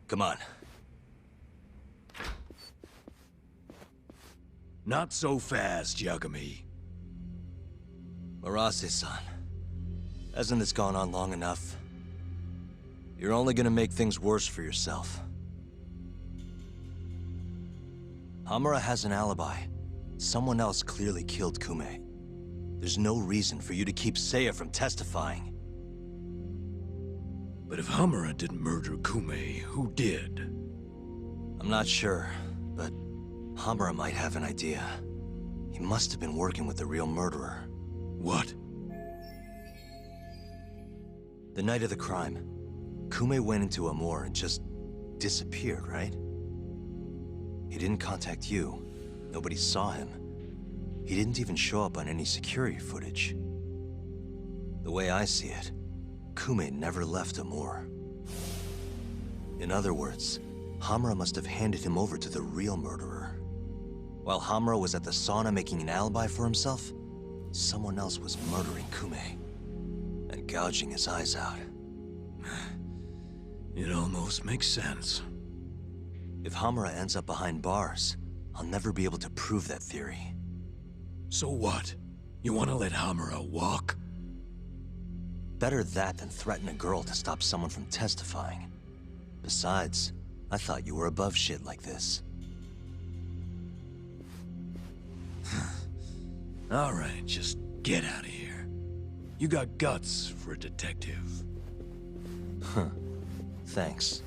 Come on. Not so fast, Yagami. Arase-san, hasn't this gone on long enough? You're only gonna make things worse for yourself. Hamura has an alibi. Someone else clearly killed Kume. There's no reason for you to keep Seiya from testifying. But if Hamura didn't murder Kume, who did? I'm not sure, but Hamura might have an idea. He must have been working with the real murderer. What? The night of the crime, Kume went into Amor and just disappeared, right? He didn't contact you. Nobody saw him. He didn't even show up on any security footage. The way I see it, Kume never left Amor. In other words, Hamura must have handed him over to the real murderer. While Hamura was at the sauna making an alibi for himself, someone else was murdering Kume and gouging his eyes out. It almost makes sense. If Hamura ends up behind bars, I'll never be able to prove that theory. So what? You want to let Hamura walk? Better that than threaten a girl to stop someone from testifying. Besides, I thought you were above shit like this. All right, just get out of here. You got guts for a detective. Huh. Thanks.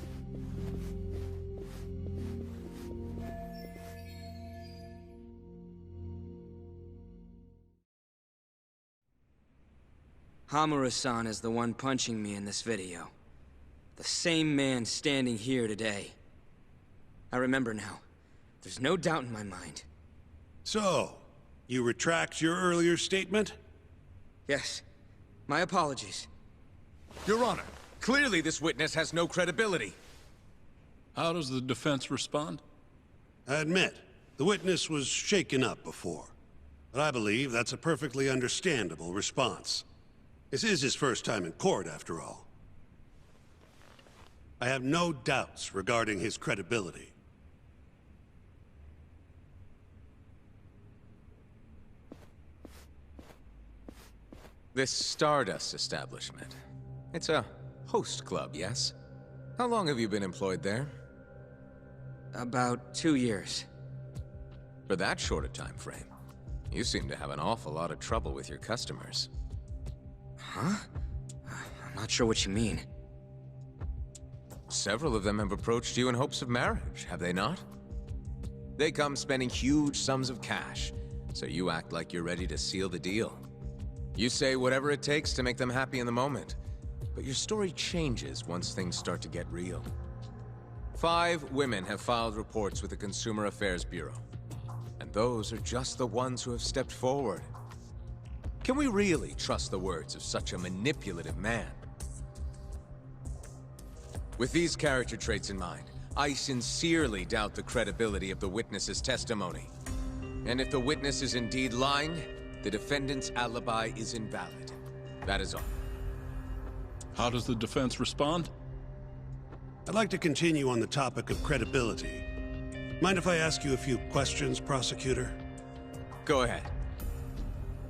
Hamura-san is the one punching me in this video. The same man standing here today. I remember now. There's no doubt in my mind. So, you retract your earlier statement? Yes. My apologies. Your Honor, clearly this witness has no credibility. How does the defense respond? I admit, the witness was shaken up before. But I believe that's a perfectly understandable response. This is his first time in court, after all. I have no doubts regarding his credibility. This Stardust establishment. It's a host club, yes? How long have you been employed there? About 2 years. For that short a time frame, you seem to have an awful lot of trouble with your customers. Huh? I'm not sure what you mean. Several of them have approached you in hopes of marriage, have they not? They come spending huge sums of cash, so you act like you're ready to seal the deal. You say whatever it takes to make them happy in the moment, but your story changes once things start to get real. 5 women have filed reports with the Consumer Affairs Bureau, and those are just the ones who have stepped forward. Can we really trust the words of such a manipulative man? With these character traits in mind, I sincerely doubt the credibility of the witness's testimony. And if the witness is indeed lying, the defendant's alibi is invalid. That is all. How does the defense respond? I'd like to continue on the topic of credibility. Mind if I ask you a few questions, prosecutor? Go ahead.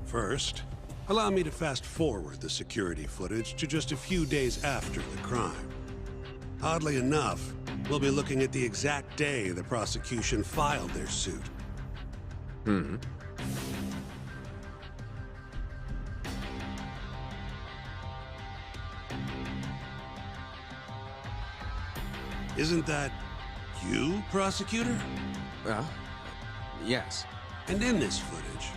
First, allow me to fast forward the security footage to just a few days after the crime. Oddly enough, we'll be looking at the exact day the prosecution filed their suit. Isn't that you, prosecutor? Yes. And in this footage,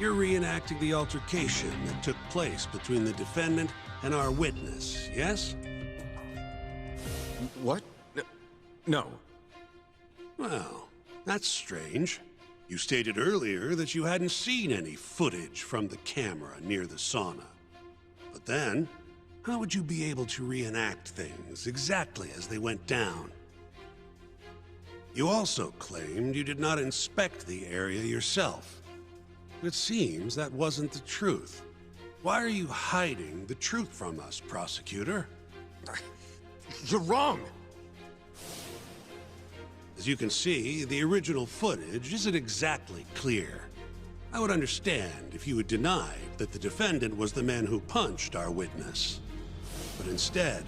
you're reenacting the altercation that took place between the defendant and our witness, yes? What? No. Well, that's strange. You stated earlier that you hadn't seen any footage from the camera near the sauna. But then, how would you be able to reenact things exactly as they went down? You also claimed you did not inspect the area yourself. It seems that wasn't the truth. Why are you hiding the truth from us, prosecutor? You're wrong! As you can see, the original footage isn't exactly clear. I would understand if you had denied that the defendant was the man who punched our witness. But instead,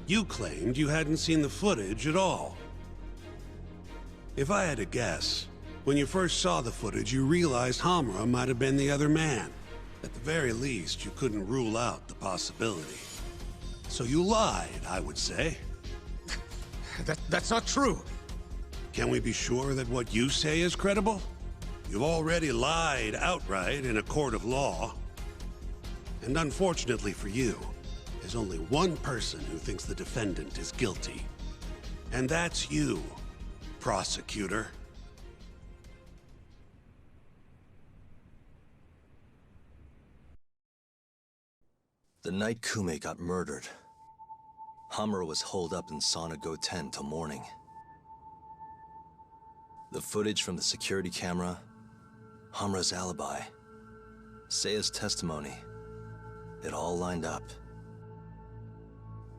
you claimed you hadn't seen the footage at all. If I had to guess, when you first saw the footage, you realized Hamura might have been the other man. At the very least, you couldn't rule out the possibility. So you lied, I would say. That's not true. Can we be sure that what you say is credible? You've already lied outright in a court of law. And unfortunately for you, there's only one person who thinks the defendant is guilty. And that's you, prosecutor. The night Kume got murdered, Hamura was holed up in Sauna Go 10 till morning. The footage from the security camera, Hamura's alibi, Seiya's testimony, it all lined up.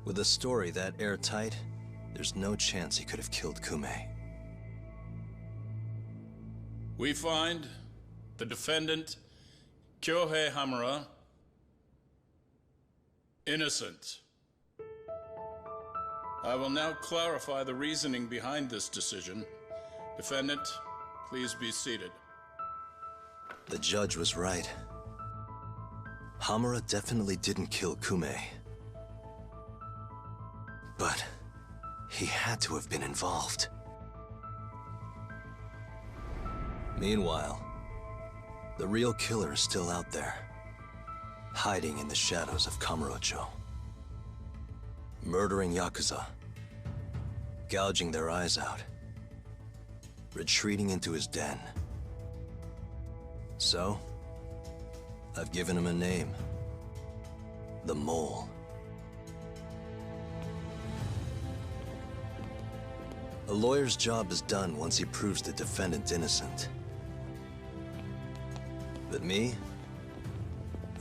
With a story that airtight, there's no chance he could have killed Kume. We find the defendant, Kyohei Hamura, innocent. I will now clarify the reasoning behind this decision. Defendant, please be seated. The judge was right. Hamura definitely didn't kill Kume. But he had to have been involved. Meanwhile, the real killer is still out there, hiding in the shadows of Kamurocho. Murdering Yakuza, gouging their eyes out, retreating into his den. So, I've given him a name. The Mole. A lawyer's job is done once he proves the defendant innocent. But me?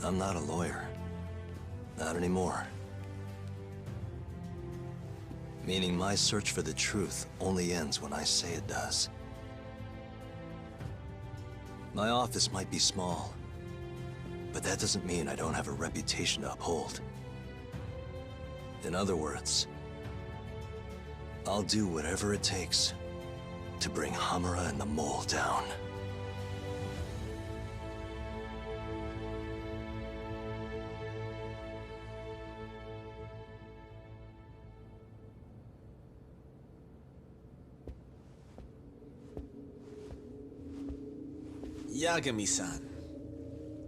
I'm not a lawyer. Not anymore. Meaning my search for the truth only ends when I say it does. My office might be small, but that doesn't mean I don't have a reputation to uphold. In other words, I'll do whatever it takes to bring Hamura and the Mole down. Yagami-san,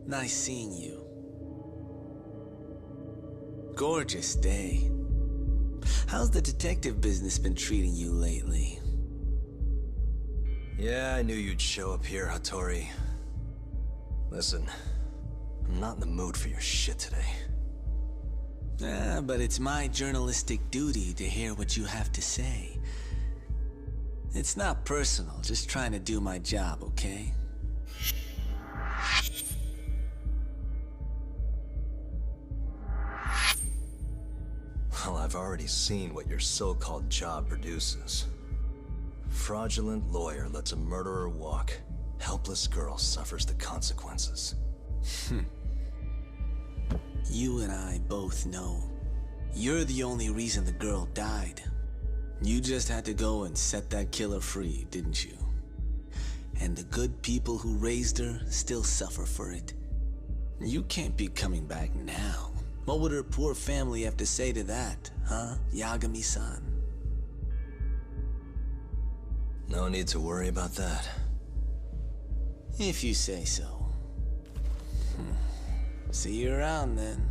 nice seeing you. Gorgeous day. How's the detective business been treating you lately? Yeah, I knew you'd show up here, Hattori. Listen, I'm not in the mood for your shit today. But it's my journalistic duty to hear what you have to say. It's not personal, just trying to do my job, okay? Well, I've already seen what your so-called job produces. Fraudulent lawyer lets a murderer walk. Helpless girl suffers the consequences. You and I both know. You're the only reason the girl died. You just had to go and set that killer free, didn't you? And the good people who raised her still suffer for it. You can't be coming back now. What would her poor family have to say to that, huh, Yagami-san? No need to worry about that. If you say so. See you around then.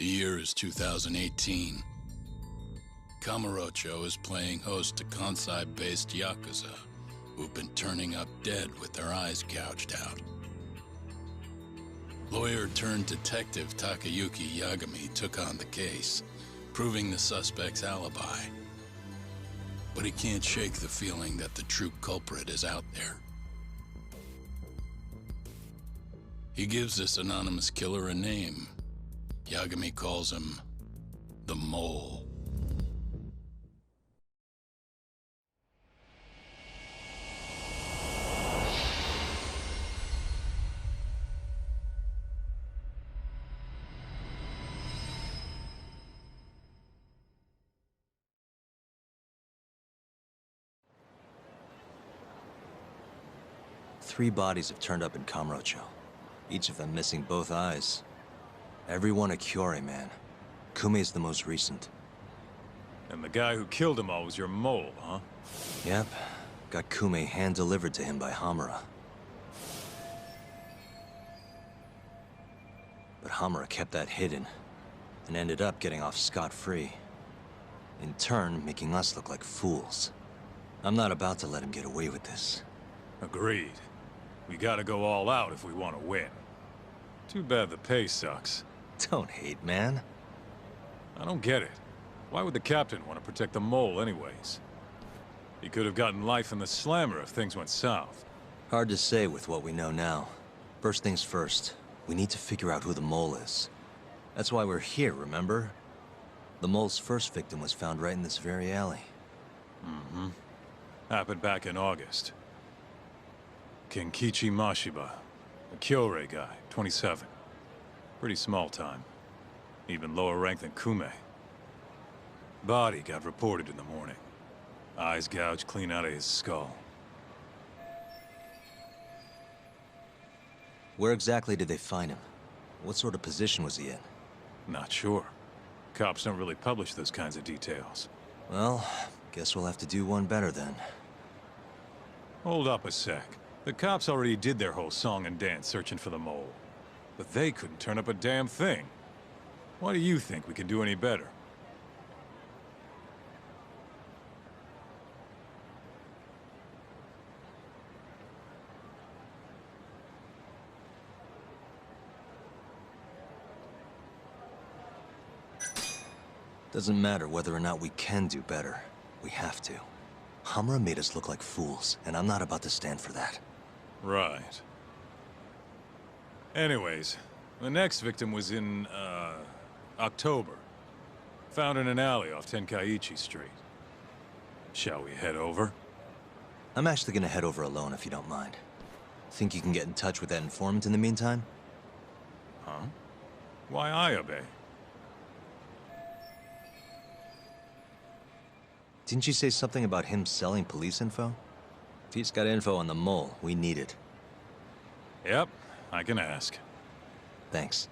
The year is 2018. Kamurocho is playing host to Kansai-based Yakuza, who've been turning up dead with their eyes gouged out. Lawyer-turned-detective Takayuki Yagami took on the case, proving the suspect's alibi. But he can't shake the feeling that the true culprit is out there. He gives this anonymous killer a name. Yagami calls him the Mole. Three bodies have turned up in Kamurocho, each of them missing both eyes. Everyone a Kyorei, man. Kume's the most recent. And the guy who killed them all was your mole, huh? Yep. Got Kume hand-delivered to him by Hamura. But Hamura kept that hidden, and ended up getting off scot-free. In turn, making us look like fools. I'm not about to let him get away with this. Agreed. We gotta go all out if we want to win. Too bad the pay sucks. Don't hate, man. I don't get it. Why would the captain want to protect the mole anyways? He could have gotten life in the slammer if things went south. Hard to say with what we know now. First things first, we need to figure out who the mole is. That's why we're here, remember? The mole's first victim was found right in this very alley. Mm-hmm. Happened back in August. Kenkichi Mashiba, a Kyorei guy, 27. Pretty small time. Even lower rank than Kume. Body got reported in the morning. Eyes gouged clean out of his skull. Where exactly did they find him? What sort of position was he in? Not sure. Cops don't really publish those kinds of details. Well, guess we'll have to do one better then. Hold up a sec. The cops already did their whole song and dance searching for the mole. But they couldn't turn up a damn thing. Why do you think we can do any better? Doesn't matter whether or not we can do better. We have to. Hamura made us look like fools, and I'm not about to stand for that. Right. Anyways, the next victim was in, October. Found in an alley off Tenkaichi Street. Shall we head over? I'm actually gonna head over alone if you don't mind. Think you can get in touch with that informant in the meantime? Huh? Why I obey? Didn't you say something about him selling police info? If he's got info on the mole, we need it. Yep, I can ask. Thanks.